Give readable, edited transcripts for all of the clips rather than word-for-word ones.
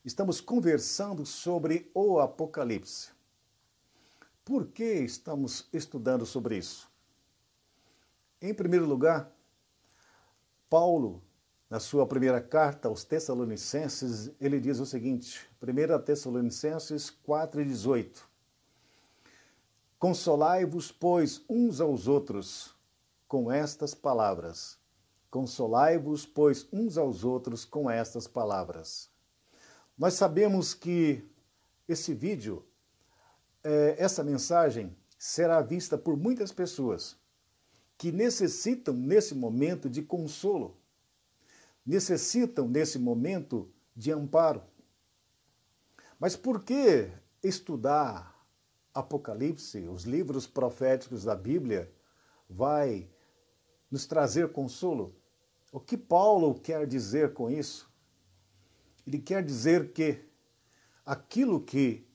Estamos conversando sobre o Apocalipse. Por que estamos estudando sobre isso? Em primeiro lugar, Paulo, na sua primeira carta aos Tessalonicenses, ele diz o seguinte, 1 Tessalonicenses 4,18: Consolai-vos, pois, uns aos outros com estas palavras. Consolai-vos, pois, uns aos outros com estas palavras. Nós sabemos que esse vídeo, essa mensagem, será vista por muitas pessoas que necessitam, nesse momento, de consolo, necessitam, nesse momento, de amparo. Mas por que estudar Apocalipse, os livros proféticos da Bíblia, vai nos trazer consolo? O que Paulo quer dizer com isso? Ele quer dizer que aquilo que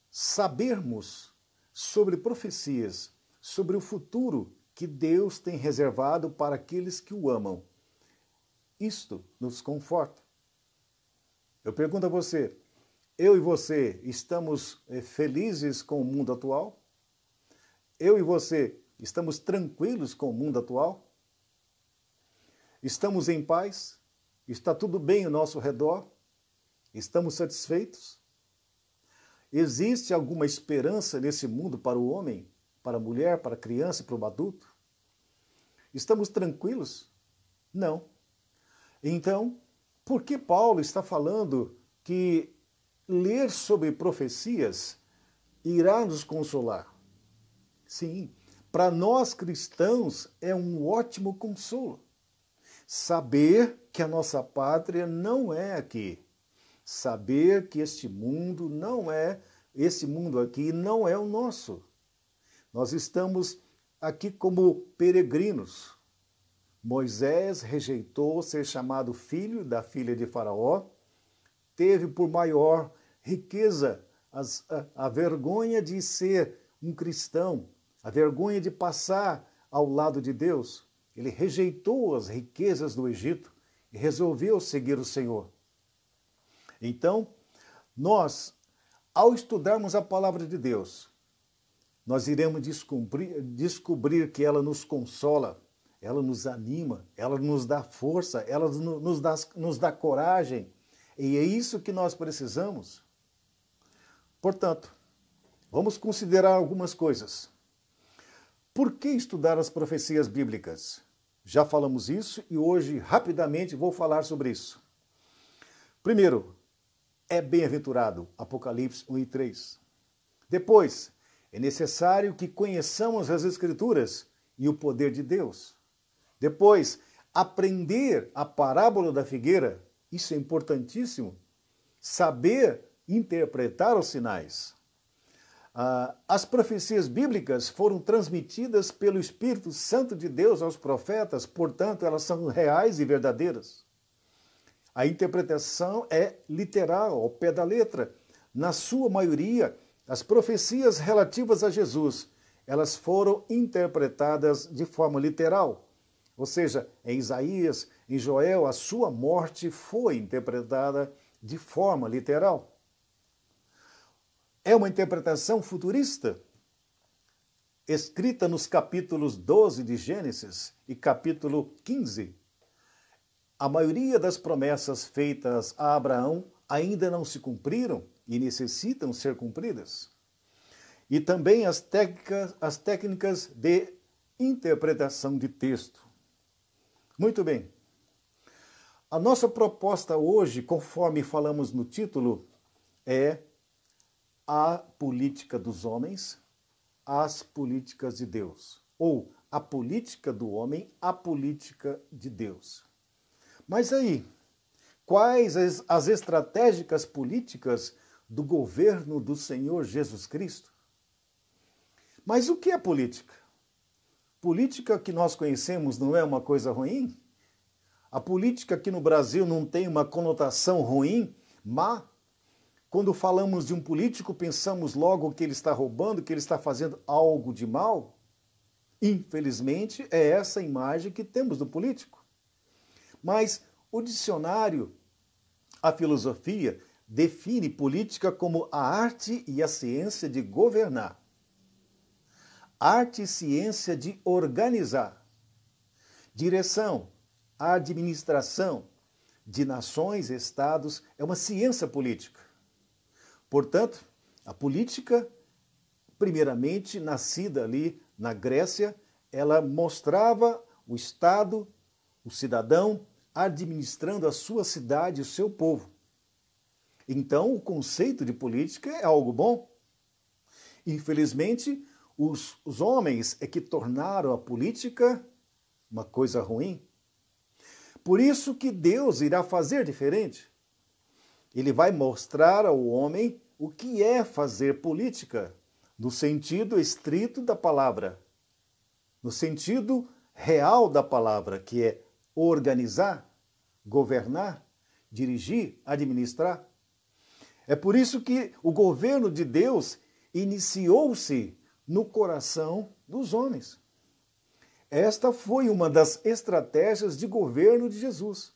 sabermos sobre profecias, sobre o futuro que Deus tem reservado para aqueles que o amam, isto nos conforta. Eu pergunto a você, eu e você estamos felizes com o mundo atual? Eu e você estamos tranquilos com o mundo atual? Estamos em paz? Está tudo bem ao nosso redor? Estamos satisfeitos? Existe alguma esperança nesse mundo para o homem, para a mulher, para a criança e para o adulto? Estamos tranquilos? Não. Então, por que Paulo está falando que ler sobre profecias irá nos consolar? Sim, para nós cristãos é um ótimo consolo. Saber que a nossa pátria não é aqui. Saber que esse mundo aqui não é o nosso. Nós estamos aqui como peregrinos. Moisés rejeitou ser chamado filho da filha de Faraó, teve por maior riqueza a vergonha de ser um cristão, a vergonha de passar ao lado de Deus. Ele rejeitou as riquezas do Egito e resolveu seguir o Senhor. Então, nós, ao estudarmos a palavra de Deus, nós iremos descobrir que ela nos consola, ela nos anima, ela nos dá força, ela nos dá coragem. E é isso que nós precisamos. Portanto, vamos considerar algumas coisas. Por que estudar as profecias bíblicas? Já falamos isso e hoje, rapidamente, vou falar sobre isso. Primeiro, é bem-aventurado, Apocalipse 1 e 3. Depois, é necessário que conheçamos as Escrituras e o poder de Deus. Depois, aprender a parábola da figueira, isso é importantíssimo. Saber interpretar os sinais. As profecias bíblicas foram transmitidas pelo Espírito Santo de Deus aos profetas, portanto, elas são reais e verdadeiras. A interpretação é literal, ao pé da letra. Na sua maioria, as profecias relativas a Jesus, elas foram interpretadas de forma literal. Ou seja, em Isaías, em Joel, a sua morte foi interpretada de forma literal. É uma interpretação futurista, escrita nos capítulos 12 de Gênesis e capítulo 15. A maioria das promessas feitas a Abraão ainda não se cumpriram e necessitam ser cumpridas. E também as técnicas de interpretação de texto. Muito bem. A nossa proposta hoje, conforme falamos no título, é a política dos homens, as políticas de Deus. Ou a política do homem, a política de Deus. Mas aí, quais as estratégicas políticas do governo do Senhor Jesus Cristo? Mas o que é política? Política que nós conhecemos não é uma coisa ruim? A política aqui no Brasil não tem uma conotação ruim, má? quando falamos de um político, pensamos logo que ele está roubando, que ele está fazendo algo de mal? Infelizmente, é essa a imagem que temos do político. Mas o dicionário, a filosofia, define política como a arte e a ciência de governar. Arte e ciência de organizar. Direção, administração de nações e estados é uma ciência política. Portanto, a política, primeiramente nascida ali na Grécia, ela mostrava o Estado, o cidadão, administrando a sua cidade, o seu povo. Então, o conceito de política é algo bom. Infelizmente, os homens é que tornaram a política uma coisa ruim. Por isso que Deus irá fazer diferente. Ele vai mostrar ao homem o que é fazer política, no sentido estrito da palavra, no sentido real da palavra, que é organizar, governar, dirigir, administrar. É por isso que o governo de Deus iniciou-se no coração dos homens. Esta foi uma das estratégias de governo de Jesus.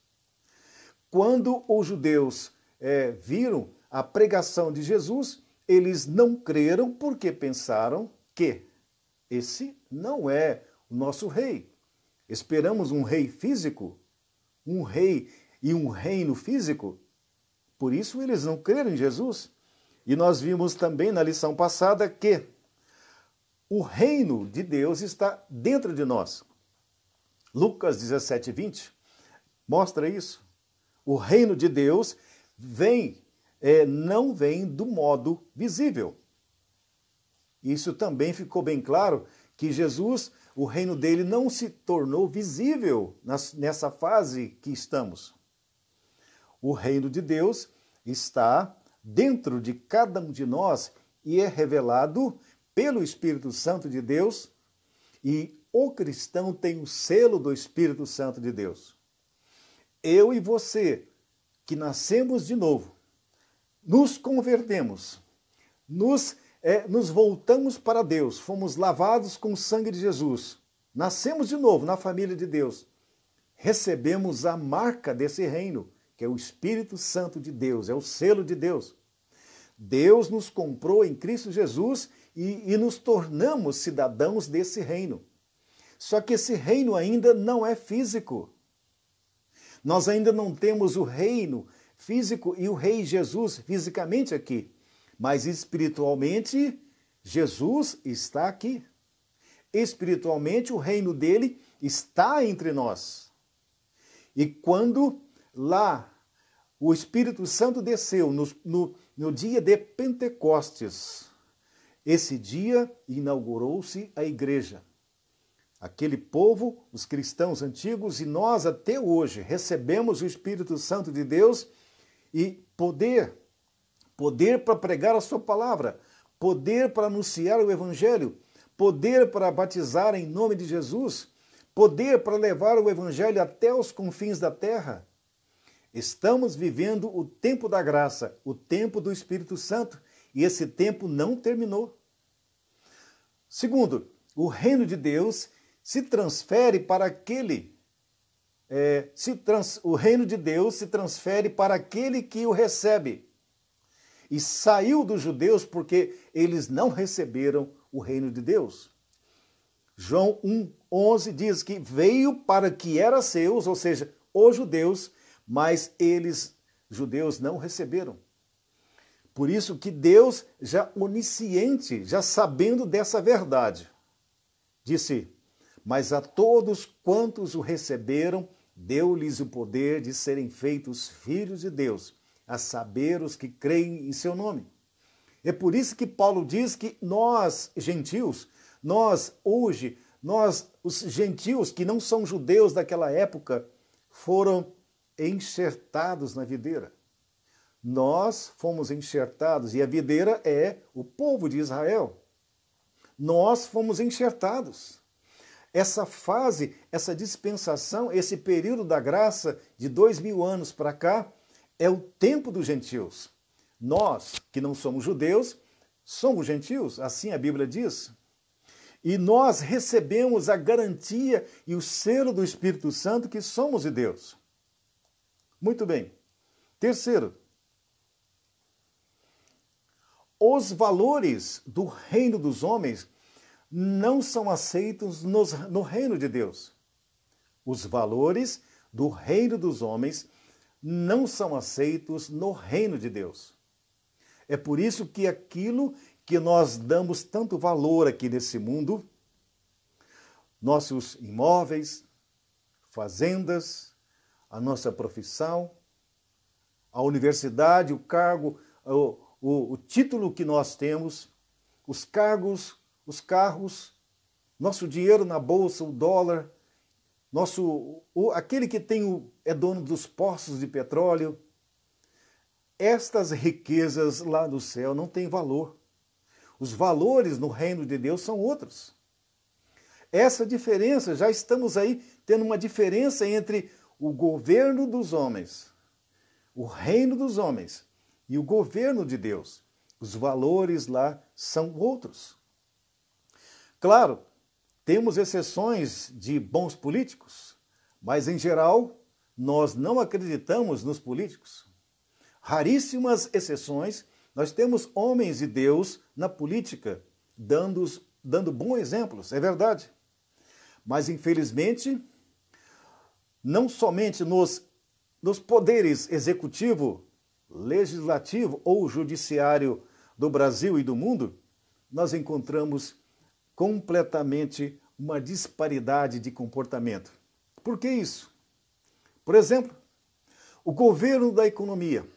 Quando os judeus viram a pregação de Jesus, eles não creram porque pensaram que esse não é o nosso rei. Esperamos um rei físico, um rei e um reino físico. Por isso eles não creram em Jesus. E nós vimos também na lição passada que o reino de Deus está dentro de nós. Lucas 17:20 mostra isso. O reino de Deus não vem do modo visível. Isso também ficou bem claro que Jesus, o reino dele não se tornou visível nessa fase que estamos. O reino de Deus está dentro de cada um de nós e é revelado pelo Espírito Santo de Deus, e o cristão tem o selo do Espírito Santo de Deus. Eu e você, que nascemos de novo, nos convertemos, nos voltamos para Deus, fomos lavados com o sangue de Jesus, nascemos de novo na família de Deus, recebemos a marca desse reino, que é o Espírito Santo de Deus, é o selo de Deus. Deus nos comprou em Cristo Jesus e nos tornamos cidadãos desse reino. Só que esse reino ainda não é físico. Nós ainda não temos o reino físico e o rei Jesus fisicamente aqui. Mas espiritualmente, Jesus está aqui. Espiritualmente, o reino dele está entre nós. E quando lá o Espírito Santo desceu no dia de Pentecostes, esse dia inaugurou-se a igreja. Aquele povo, os cristãos antigos, e nós até hoje recebemos o Espírito Santo de Deus e poder para pregar a sua palavra, poder para anunciar o evangelho, poder para batizar em nome de Jesus, poder para levar o evangelho até os confins da terra. Estamos vivendo o tempo da graça, o tempo do Espírito Santo, e esse tempo não terminou. Segundo, o reino de Deus se transfere para o reino de Deus se transfere para aquele que o recebe. E saiu dos judeus porque eles não receberam o reino de Deus. João 1:11 diz que veio para que era seus, ou seja, os judeus, mas eles, judeus, não receberam. Por isso que Deus, já onisciente, já sabendo dessa verdade, disse: mas a todos quantos o receberam, deu-lhes o poder de serem feitos filhos de Deus, a saber, os que creem em seu nome. É por isso que Paulo diz que nós, gentios, os gentios que não são judeus daquela época, foram enxertados na videira. Nós fomos enxertados, e a videira é o povo de Israel. Nós fomos enxertados. Essa fase, essa dispensação, esse período da graça de 2000 anos para cá, é o tempo dos gentios. Nós, que não somos judeus, somos gentios, assim a Bíblia diz. E nós recebemos a garantia e o selo do Espírito Santo que somos de Deus. Muito bem. Terceiro, os valores do reino dos homens não são aceitos no reino de Deus. Os valores do reino dos homens não são aceitos no reino de Deus. É por isso que aquilo que nós damos tanto valor aqui nesse mundo, nossos imóveis, fazendas, a nossa profissão, a universidade, o cargo, o título que nós temos, os cargos, os carros, nosso dinheiro na bolsa, o dólar, aquele que é dono dos poços de petróleo, estas riquezas lá no céu não têm valor. Os valores no reino de Deus são outros. Essa diferença, já estamos aí tendo uma diferença entre o governo dos homens, o reino dos homens e o governo de Deus. Os valores lá são outros. Claro, temos exceções de bons políticos, mas em geral nós não acreditamos nos políticos. Raríssimas exceções, nós temos homens de Deus na política, dando bons exemplos, é verdade. Mas, infelizmente, não somente nos poderes executivo, legislativo ou judiciário do Brasil e do mundo, nós encontramos completamente uma disparidade de comportamento. Por que isso? Por exemplo, o governo da economia,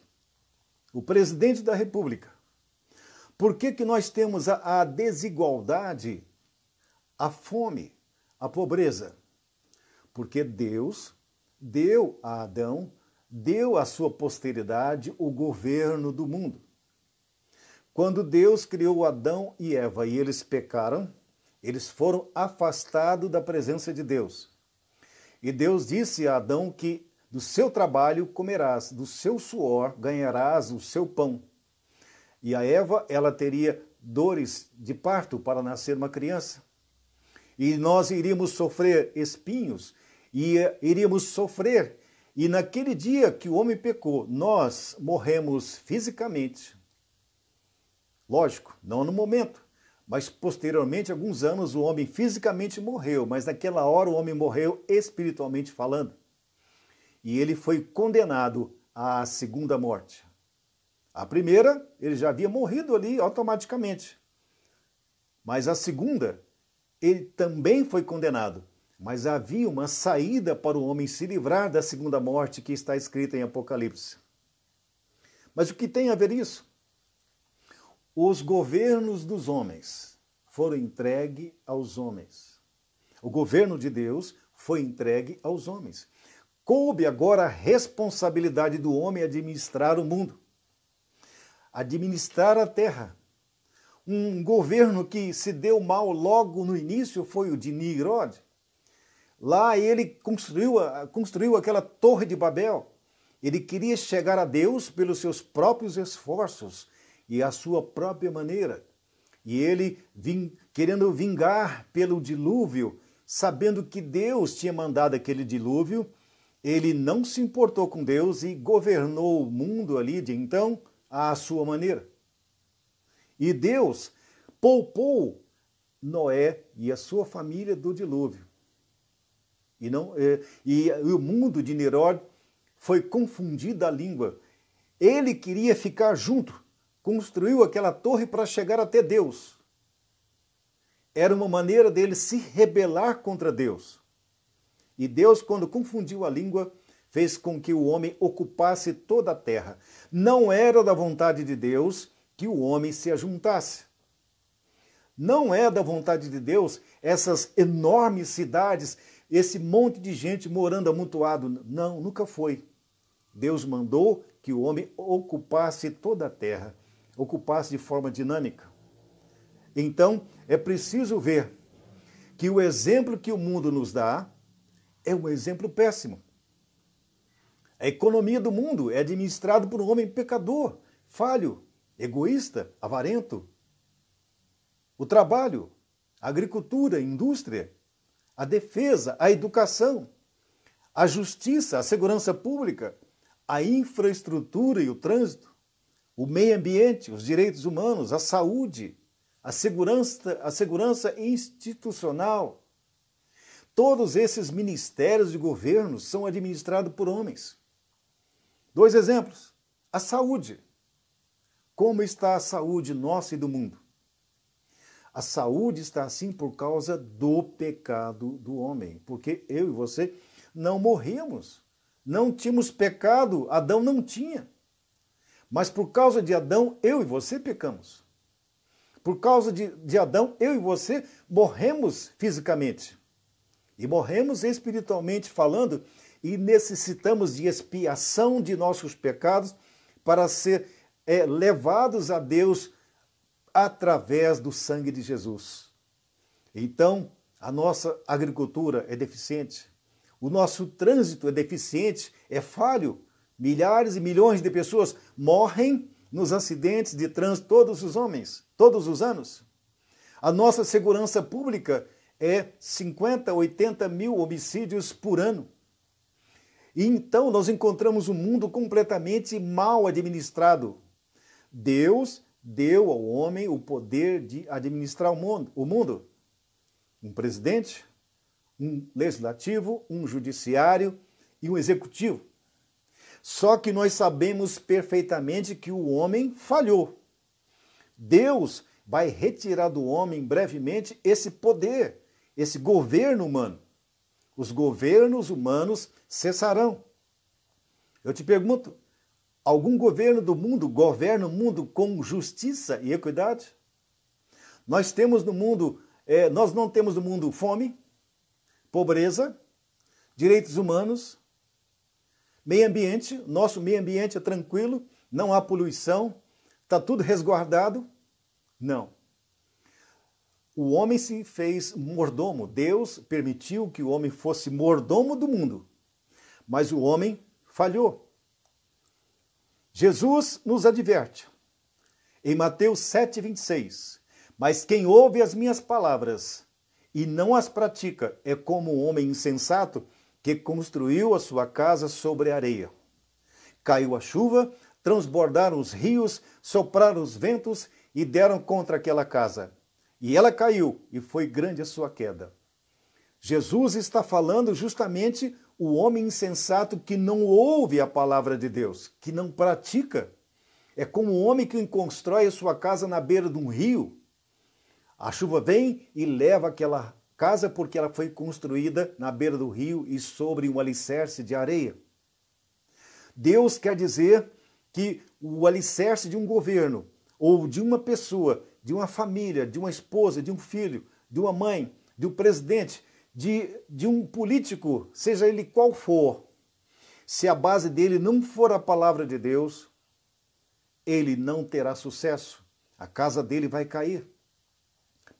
o presidente da República. Por que nós temos a desigualdade, a fome, a pobreza? Porque Deus deu a Adão, deu à sua posteridade o governo do mundo. Quando Deus criou Adão e Eva e eles pecaram, eles foram afastados da presença de Deus. E Deus disse a Adão que do seu trabalho comerás, do seu suor ganharás o seu pão. E a Eva, ela teria dores de parto para nascer uma criança. E nós iríamos sofrer espinhos, e iríamos sofrer. E naquele dia que o homem pecou, nós morremos fisicamente. Lógico, não no momento, mas posteriormente, alguns anos, o homem fisicamente morreu, mas naquela hora o homem morreu espiritualmente falando. E ele foi condenado à segunda morte. A primeira, ele já havia morrido ali automaticamente. Mas a segunda, ele também foi condenado. Mas havia uma saída para o homem se livrar da segunda morte que está escrita em Apocalipse. Mas o que tem a ver isso? Os governos dos homens foram entregues aos homens. O governo de Deus foi entregue aos homens. Coube agora a responsabilidade do homem administrar o mundo, administrar a terra. Um governo que se deu mal logo no início foi o de Nimrod. Lá ele construiu aquela torre de Babel. Ele queria chegar a Deus pelos seus próprios esforços e a sua própria maneira. E ele, querendo vingar pelo dilúvio, sabendo que Deus tinha mandado aquele dilúvio, ele não se importou com Deus e governou o mundo ali de então à sua maneira. E Deus poupou Noé e a sua família do dilúvio. E o mundo de Nimrod foi confundido a língua. Ele queria ficar junto, construiu aquela torre para chegar até Deus. Era uma maneira dele se rebelar contra Deus. E Deus, quando confundiu a língua, fez com que o homem ocupasse toda a terra. Não era da vontade de Deus que o homem se ajuntasse. Não é da vontade de Deus essas enormes cidades, esse monte de gente morando amontoado. Não, nunca foi. Deus mandou que o homem ocupasse toda a terra, ocupasse de forma dinâmica. Então, é preciso ver que o exemplo que o mundo nos dá é um exemplo péssimo. A economia do mundo é administrada por um homem pecador, falho, egoísta, avarento. O trabalho, a agricultura, a indústria, a defesa, a educação, a justiça, a segurança pública, a infraestrutura e o trânsito, o meio ambiente, os direitos humanos, a saúde, a segurança institucional. Todos esses ministérios de governo são administrados por homens. 2 exemplos. A saúde. Como está a saúde nossa e do mundo? A saúde está assim por causa do pecado do homem, porque eu e você não morremos, não tínhamos pecado, Adão não tinha. Mas por causa de Adão, eu e você pecamos. Por causa de Adão, eu e você morremos fisicamente. E morremos espiritualmente falando e necessitamos de expiação de nossos pecados para ser levados a Deus através do sangue de Jesus. Então, a nossa agricultura é deficiente, o nosso trânsito é deficiente, é falho. Milhares e milhões de pessoas morrem nos acidentes de trânsito todos os anos. A nossa segurança pública é 50, 80 mil homicídios por ano. E então nós encontramos um mundo completamente mal administrado. Deus deu ao homem o poder de administrar o mundo. Um presidente, um legislativo, um judiciário e um executivo. Só que nós sabemos perfeitamente que o homem falhou. Deus vai retirar do homem brevemente esse poder, esse governo humano. Os governos humanos cessarão. Eu te pergunto, algum governo do mundo governa o mundo com justiça e equidade? Nós não temos no mundo fome, pobreza, direitos humanos, meio ambiente, nosso meio ambiente é tranquilo, não há poluição, está tudo resguardado? Não. O homem se fez mordomo, Deus permitiu que o homem fosse mordomo do mundo, mas o homem falhou. Jesus nos adverte, em Mateus 7,26, mas quem ouve as minhas palavras e não as pratica é como um homem insensato que construiu a sua casa sobre a areia. Caiu a chuva, transbordaram os rios, sopraram os ventos e deram contra aquela casa. E ela caiu, e foi grande a sua queda. Jesus está falando justamente o homem insensato que não ouve a palavra de Deus, que não pratica. É como um homem que constrói a sua casa na beira de um rio. A chuva vem e leva aquela casa porque ela foi construída na beira do rio e sobre um alicerce de areia. Deus quer dizer que o alicerce de um governo, ou de uma pessoa, de uma família, de uma esposa, de um filho, de uma mãe, de um presidente, de um político, seja ele qual for, se a base dele não for a palavra de Deus, ele não terá sucesso. A casa dele vai cair.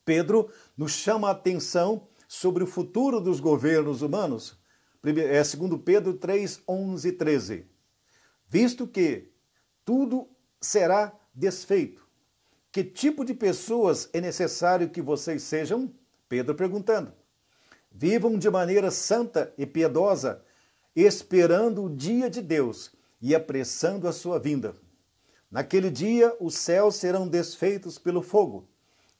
Pedro nos chama a atenção sobre o futuro dos governos humanos. 2 Pedro 3, 11 e 13. Visto que tudo será desfeito, que tipo de pessoas é necessário que vocês sejam? Pedro perguntando. Vivam de maneira santa e piedosa, esperando o dia de Deus e apressando a sua vinda. Naquele dia os céus serão desfeitos pelo fogo,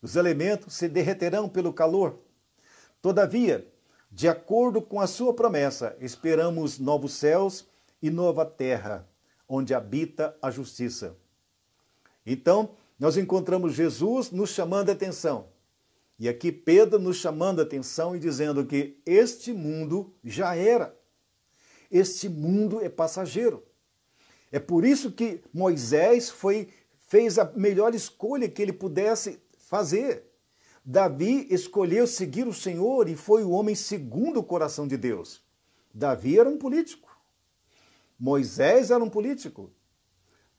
os elementos se derreterão pelo calor. Todavia, de acordo com a sua promessa, esperamos novos céus e nova terra, onde habita a justiça. Então, nós encontramos Jesus nos chamando a atenção. E aqui Pedro nos chamando a atenção e dizendo que este mundo já era. Este mundo é passageiro. É por isso que Moisés fez a melhor escolha que ele pudesse fazer. Davi escolheu seguir o Senhor e foi o homem segundo o coração de Deus. Davi era um político. Moisés era um político.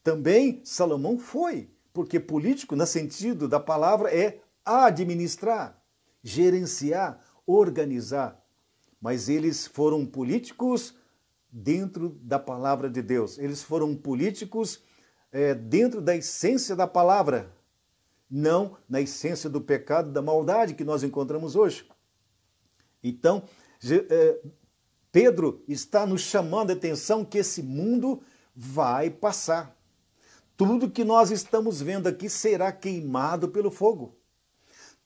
Também Salomão foi, porque político, no sentido da palavra, é administrar, gerenciar, organizar. Mas eles foram políticos dentro da palavra de Deus. Eles foram políticos dentro da essência da palavra, não na essência do pecado e da maldade que nós encontramos hoje. Então, Pedro está nos chamando a atenção que esse mundo vai passar. Tudo que nós estamos vendo aqui será queimado pelo fogo.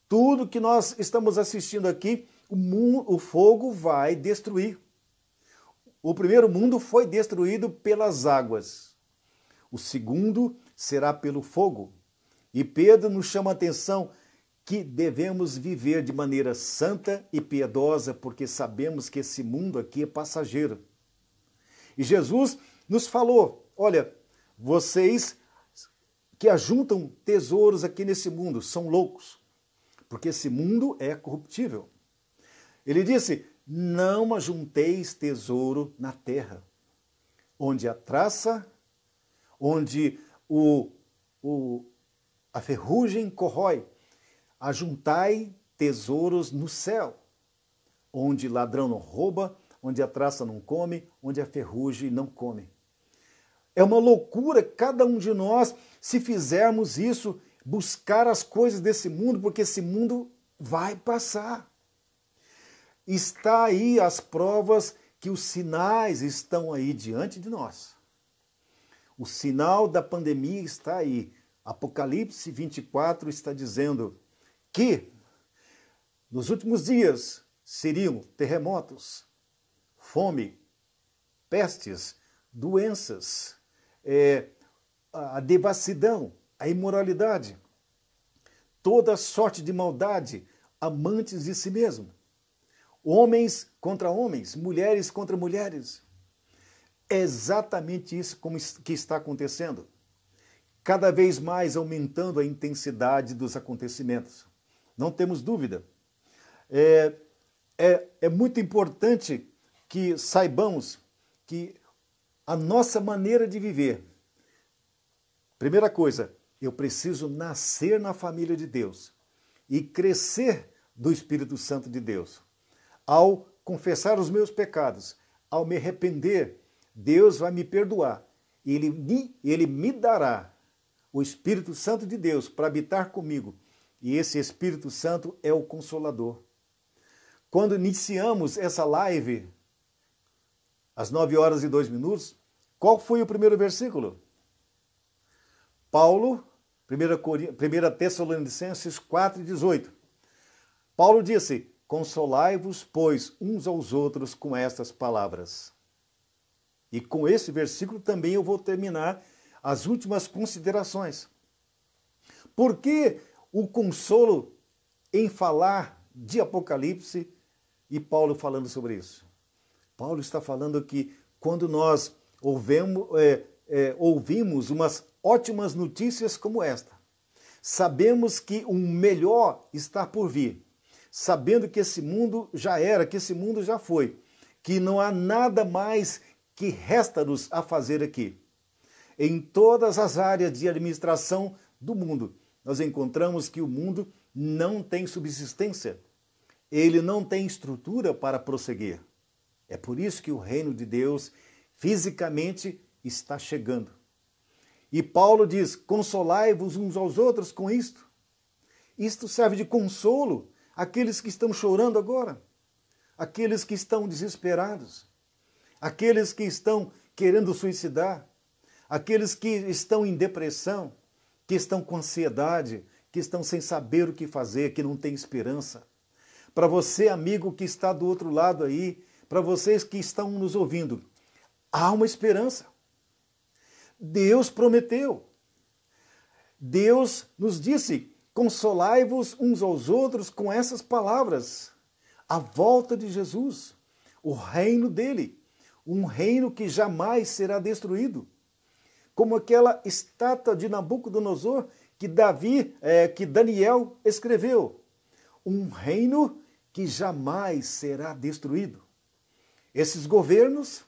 Tudo que nós estamos assistindo aqui, o fogo vai destruir. O primeiro mundo foi destruído pelas águas. O segundo será pelo fogo. E Pedro nos chama a atenção que devemos viver de maneira santa e piedosa, porque sabemos que esse mundo aqui é passageiro. E Jesus nos falou, olha, vocês que ajuntam tesouros aqui nesse mundo são loucos, porque esse mundo é corruptível. Ele disse, não ajunteis tesouro na terra, onde a traça, onde a ferrugem corrói. Ajuntai tesouros no céu, onde ladrão não rouba, onde a traça não come, onde a ferrugem não come. É uma loucura cada um de nós, se fizermos isso, buscar as coisas desse mundo, porque esse mundo vai passar. Está aí as provas que os sinais estão aí diante de nós. O sinal da pandemia está aí. Apocalipse 24 está dizendo que nos últimos dias seriam terremotos, fome, pestes, doenças, a devassidão, a imoralidade, toda sorte de maldade, amantes de si mesmo, homens contra homens, mulheres contra mulheres. É exatamente isso que está acontecendo. Cada vez mais aumentando a intensidade dos acontecimentos. Não temos dúvida. É muito importante que saibamos que a nossa maneira de viver, primeira coisa, eu preciso nascer na família de Deus e crescer do Espírito Santo de Deus. Ao confessar os meus pecados, ao me arrepender, Deus vai me perdoar. Ele me dará o Espírito Santo de Deus para habitar comigo. E esse Espírito Santo é o Consolador. Quando iniciamos essa live, às 9h02, qual foi o primeiro versículo? Paulo, 1 Tessalonicenses 4,18. Paulo disse, consolai-vos, pois, uns aos outros com estas palavras. E com esse versículo também eu vou terminar as últimas considerações. Por que o consolo em falar de Apocalipse e Paulo falando sobre isso? Paulo está falando que quando nós ouvimos umas ótimas notícias como esta, sabemos que o melhor está por vir, sabendo que esse mundo já era, que esse mundo já foi, que não há nada mais que resta-nos a fazer aqui. Em todas as áreas de administração do mundo, nós encontramos que o mundo não tem subsistência. Ele não tem estrutura para prosseguir. É por isso que o reino de Deus fisicamente está chegando. E Paulo diz, consolai-vos uns aos outros com isto. Isto serve de consolo àqueles que estão chorando agora, àqueles que estão desesperados, àqueles que estão querendo suicidar, aqueles que estão em depressão, que estão com ansiedade, que estão sem saber o que fazer, que não têm esperança. Para você, amigo que está do outro lado aí, para vocês que estão nos ouvindo, há uma esperança. Deus prometeu. Deus nos disse, consolai-vos uns aos outros com essas palavras. A volta de Jesus, o reino dele, um reino que jamais será destruído. Como aquela estátua de Nabucodonosor que Daniel escreveu. Um reino que jamais será destruído. Esses governos,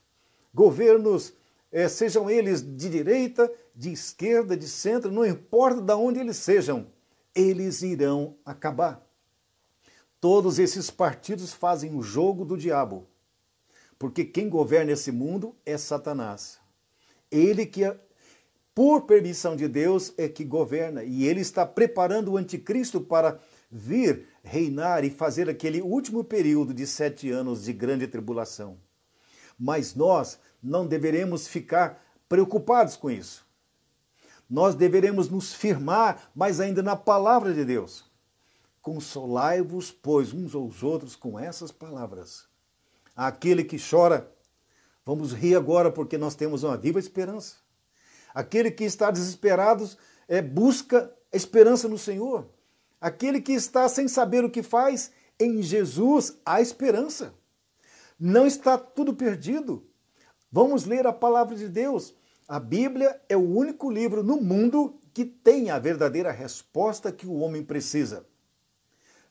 sejam eles de direita, de esquerda, de centro, não importa de onde eles sejam, eles irão acabar. Todos esses partidos fazem o jogo do diabo, porque quem governa esse mundo é Satanás. Ele que por permissão de Deus, é que governa. E ele está preparando o anticristo para vir reinar e fazer aquele último período de 7 anos de grande tribulação. Mas nós não deveremos ficar preocupados com isso. Nós deveremos nos firmar mais ainda na palavra de Deus. Consolai-vos, pois, uns aos outros com essas palavras. Aquele que chora, vamos rir agora porque nós temos uma viva esperança. Aquele que está desesperado, busca esperança no Senhor. Aquele que está sem saber o que faz, em Jesus há esperança. Não está tudo perdido. Vamos ler a palavra de Deus. A Bíblia é o único livro no mundo que tem a verdadeira resposta que o homem precisa.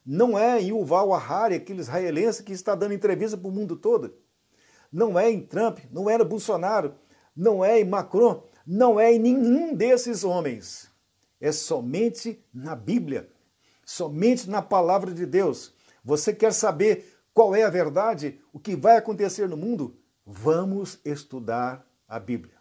Não é em Yuval Harari, aquele israelense que está dando entrevista para o mundo todo. Não é em Trump, não é no Bolsonaro, não é em Macron, não é em nenhum desses homens. É somente na Bíblia, somente na palavra de Deus. Você quer saber qual é a verdade, o que vai acontecer no mundo? Vamos estudar a Bíblia.